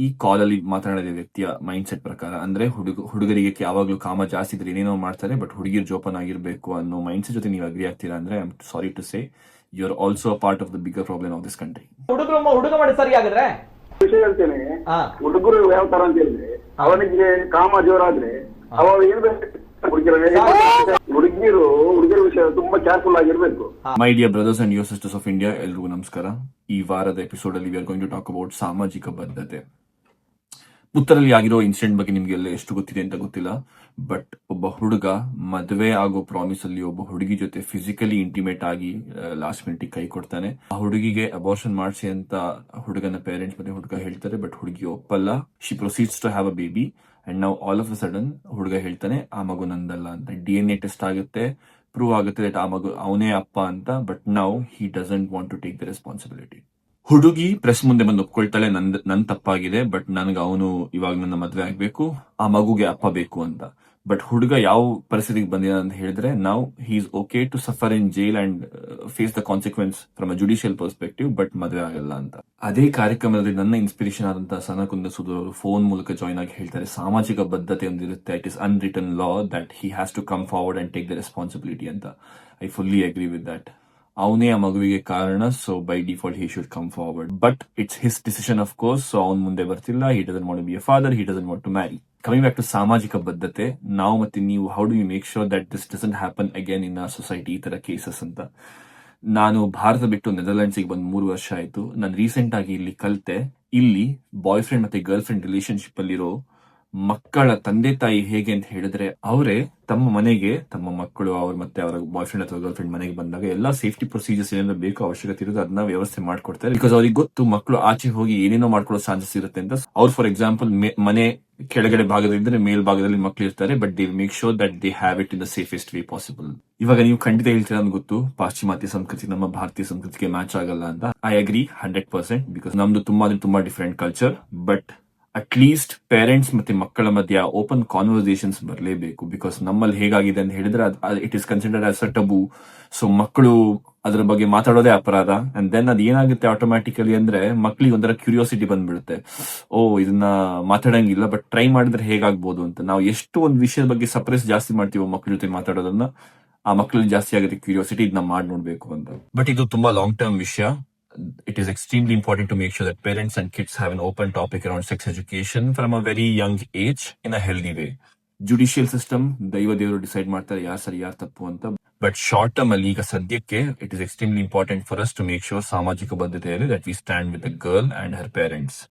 ಈ ಕಾಲ್ ಅಲ್ಲಿ ಮಾತನಾಡಿದ ವ್ಯಕ್ತಿಯ ಮೈಂಡ್ ಸೆಟ್ ಪ್ರಕಾರ ಅಂದ್ರೆ ಹುಡುಗರಿಗೆ ಯಾವಾಗ್ಲೂ ಕಾಮ ಜಾಸ್ತಿ ಇದ್ರೆ ಏನೇನೋ ಮಾಡ್ತಾರೆ, ಬಟ್ ಹುಡುಗಿರ್ ಜೋಪನ್ ಆಗಿರ್ಬೇಕು ಅನ್ನೋ ಮೈಂಡ್ ಸೆಟ್ ಜೊತೆ ನೀವು ಅಗ್ರಿ ಆಗ್ತೀರಾ ಅಂದ್ರೆ I am sorry to say you are also a part of the bigger problem of this country. ಹುಡುಗ ಮಾಡಿ ಸರಿ ಆಗಿದ್ರೆ ವಿಷಯ ಹೇಳ್ತೇನೆ. ಹುಡುಗರು ಯಾವ ತರ ಅಂತ ಹೇಳಿದ್ರೆ, ಅವನಿಗೆ ಕಾಮ ಜೋರಾದ್ರೆ ಅವ ಹುಡುಗಿರ ವಿಷಯ ತುಂಬಾ ಕೇರ್ಫುಲ್ ಆಗಿರ್ಬೇಕು. My dear brothers and your sisters of India, ಎಲ್ರಿಗೂ ನಮಸ್ಕಾರ. ಈ ವಾರದ ಎಪಿಸೋಡ್ ಅಲ್ಲಿ we are going to talk about ಸಾಮಾಜಿಕ ಬದ್ಧತೆ. ಪುತ್ತರಲ್ಲಿ ಆಗಿರೋ ಇನ್ಸಿಡೆಂಟ್ ಬಗ್ಗೆ ನಿಮ್ಗೆಲ್ಲ ಎಷ್ಟು ಗೊತ್ತಿದೆ ಅಂತ ಗೊತ್ತಿಲ್ಲ, ಬಟ್ ಒಬ್ಬ ಹುಡುಗ ಮದುವೆ ಆಗೋ ಪ್ರಾಮಿಸ್ ಅಲ್ಲಿ ಒಬ್ಬ ಹುಡುಗಿ ಜೊತೆ ಫಿಸಿಕಲಿ ಇಂಟಿಮೇಟ್ ಆಗಿ ಲಾಸ್ಟ್ ಮಿನಿಟ್ ಕೈ ಕೊಡ್ತಾನೆ. ಆ ಹುಡುಗಿಗೆ ಅಬೋರ್ಷನ್ ಮಾಡಿಸಿ ಅಂತ ಹುಡುಗನ ಪೇರೆಂಟ್ಸ್ ಮತ್ತೆ ಹುಡುಗ ಹೇಳ್ತಾರೆ, ಬಟ್ ಹುಡುಗಿ ಒಪ್ಪಲ್ಲ. She proceeds to have a baby and now all of a sudden ಹುಡುಗ ಹೇಳ್ತಾನೆ ಆ ಮಗು ನಂದಲ್ಲ ಅಂತ. DNA ಟೆಸ್ಟ್ ಆಗುತ್ತೆ, ಪ್ರೂವ್ ಆಗುತ್ತೆ ದಟ್ ಆ ಮಗು ಅವನೇ ಅಪ್ಪ ಅಂತ, but now he doesn't want to take the responsibility. ಹುಡುಗಿ ಪ್ರೆಸ್ ಮುಂದೆ ಬಂದು ಒಪ್ಕೊಳ್ತಾಳೆ, ನನ್ ತಪ್ಪಾಗಿದೆ, ಬಟ್ ನನ್ಗೆ ಅವನು ಇವಾಗ ನನ್ನ ಮದ್ವೆ ಆಗ್ಬೇಕು, ಆ ಮಗುಗೆ ಅಪ್ಪ ಬೇಕು ಅಂತ. ಬಟ್ ಹುಡುಗ ಯಾವ ಪರಿಸ್ಥಿತಿಗೆ ಬಂದಿದೆ ಅಂತ ಹೇಳಿದ್ರೆ, now he is okay to suffer in jail and face the consequence from a judicial perspective, but ಮದುವೆ ಆಗಲ್ಲ ಅಂತ. ಅದೇ ಕಾರ್ಯಕ್ರಮದಲ್ಲಿ ನನ್ನ ಇನ್ಸ್ಪಿರೇಷನ್ ಆದಂತಹ ಸನಕುಂದ ಸುಧೂರ್ ಅವರು ಫೋನ್ ಮೂಲಕ ಜಾಯ್ನ್ ಆಗಿ ಹೇಳ್ತಾರೆ, ಸಾಮಾಜಿಕ ಬದ್ಧತೆ ಒಂದಿರುತ್ತೆ, it is unwritten law that he has to come forward and take the responsibility ಅಂತ. I fully agree with that. ಅವನೇ ಆ ಮಗುವಿಗೆ ಕಾರಣ, so by default he should come forward, but it's his decision of course. So ಅವ್ನು ಮುಂದೆ ಬರ್ತಿಲ್ಲ, he doesn't want to be a father, he doesn't want to marry. Coming back to ಸಾಮಾಜಿಕ ಬದ್ಧತೆ, ನಾವು ಮತ್ತೆ ನೀವು how do you make sure that this doesn't happen again in ಆ society, ಈ ತರ ಕೇಸಸ್ ಅಂತ. ನಾನು ಭಾರತ ಬಿಟ್ಟು ನೆದರ್ಲ್ಯಾಂಡ್ಸ್ಗೆ ಬಂದು 3 ವರ್ಷ ಆಯ್ತು. ನಾನು ರೀಸೆಂಟ್ ಆಗಿ ಇಲ್ಲಿ ಕಲಿತೆ, ಇಲ್ಲಿ ಬಾಯ್ ಫ್ರೆಂಡ್ ಮತ್ತೆ ಗರ್ಲ್ ಫ್ರೆಂಡ್ ರಿಲೇಶನ್ಶಿಪ್ ಅಲ್ಲಿರೋ ಮಕ್ಕಳ ತಂದೆ ತಾಯಿ ಹೇಗೆ ಅಂತ ಹೇಳಿದ್ರೆ, ಅವರೇ ತಮ್ಮ ಮನೆಗೆ ತಮ್ಮ ಮಕ್ಕಳು ಮತ್ತೆ ಅವರ ಬಾಯ್ ಫ್ರೆಂಡ್ ಅಥವಾ ಗರ್ಲ್ ಫ್ರೆಂಡ್ ಮನೆಗೆ ಬಂದಾಗ ಎಲ್ಲಾ ಸೇಫ್ಟಿ ಪ್ರೊಸೀಜರ್ಸ್ ಏನೇನೋ ಬೇಕು ಅವಶ್ಯಕತೆ ಇರೋದು ಅದನ್ನ ವ್ಯವಸ್ಥೆ ಮಾಡ್ಕೊಡ್ತಾರೆ. ಬಿಕಾಸ್ ಅವ್ರಿಗೆ ಗೊತ್ತು ಮಕ್ಕಳು ಆಚೆ ಹೋಗಿ ಏನೇನೋ ಮಾಡ್ಕೊಳ್ಳೋ ಚಾನ್ಸಸ್ ಇರುತ್ತೆ ಅಂತ. ಅವ್ರು ಫಾರ್ ಎಕ್ಸಾಂಪಲ್ ಮನೆ ಕೆಳಗಡೆ ಭಾಗದಲ್ಲಿ ಮೇಲ್ಭಾಗದಲ್ಲಿ ಮಕ್ಕಳು ಇರ್ತಾರೆ, but they make sure that they have it in the safest way possible. ಇವಾಗ ನೀವು ಖಂಡಿತ ಹೇಳ್ತೀರಾ ಅಂತ ಗೊತ್ತು, ಪಾಶ್ಚಿಮಾತ್ಯ ಸಂಸ್ಕೃತಿ ನಮ್ಮ ಭಾರತೀಯ ಸಂಸ್ಕೃತಿಗೆ ಮ್ಯಾಚ್ ಆಗಲ್ಲ ಅಂತ. ಐ ಅಗ್ರಿ 100%, ಬಿಕಾಸ್ ನಮ್ದು ತುಂಬಾ different culture. But at least parents ಮತ್ತೆ ಮಕ್ಕಳ ಮಧ್ಯ ಓಪನ್ ಕಾನ್ವರ್ಸೇಷನ್ಸ್ ಬರಲೇಬೇಕು. ಬಿಕಾಸ್ ನಮ್ಮಲ್ಲಿ ಹೇಗಾಗಿದೆ ಅಂತ ಹೇಳಿದ್ರೆ it is considered as a Tabu. So ಮಕ್ಕಳು ಅದರ ಬಗ್ಗೆ ಮಾತಾಡೋದೇ ಅಪರಾಧ. ಅಂಡ್ ದೆನ್ ಅದು ಏನಾಗುತ್ತೆ ಆಟೋಮ್ಯಾಟಿಕಲಿ ಅಂದ್ರೆ ಮಕ್ಳಿಗೆ ಒಂಥರ ಕ್ಯೂರಿಯಾಸಿಟಿ ಬಂದ್ಬಿಡುತ್ತೆ, ಓ ಇದನ್ನ ಮಾತಾಡಂಗಿಲ್ಲ, ಬಟ್ ಟ್ರೈ ಮಾಡಿದ್ರೆ ಹೇಗಾಗ್ಬೋದು ಅಂತ. ನಾವು ಎಷ್ಟು ಒಂದು ವಿಷಯದ ಬಗ್ಗೆ ಸಪ್ರೆಸ್ ಜಾಸ್ತಿ ಮಾಡ್ತೀವೋ ಮಕ್ಳ ಜೊತೆ ಮಾತಾಡೋದನ್ನ, ಆ ಮಕ್ಕಳಲ್ಲಿ ಜಾಸ್ತಿ ಆಗುತ್ತೆ ಕ್ಯೂರಿಯಾಸಿಟಿ, ಇದನ್ನ ಮಾಡಿ ನೋಡ್ಬೇಕು ಅಂತ. ಬಟ್ ಇದು ತುಂಬಾ ಲಾಂಗ್ ಟರ್ಮ್ ವಿಷಯ. It is extremely important to make sure that parents and kids have an open topic around sex education from a very young age in a healthy way. Judicial system ದೇವರು decide ಮಾಡ್ತಾರೆ ಯಾರು ಸರಿ ಯಾರು ತಪ್ಪು ಅಂತ. But short term ಅಲ್ಲಿ ಈಗ ಸದ್ಯಕ್ಕೆ it is extremely important for us to make sure ಸಾಮಾಜಿಕ ಬದ್ಧತೆಯಲ್ಲಿ that we stand with the girl and her parents.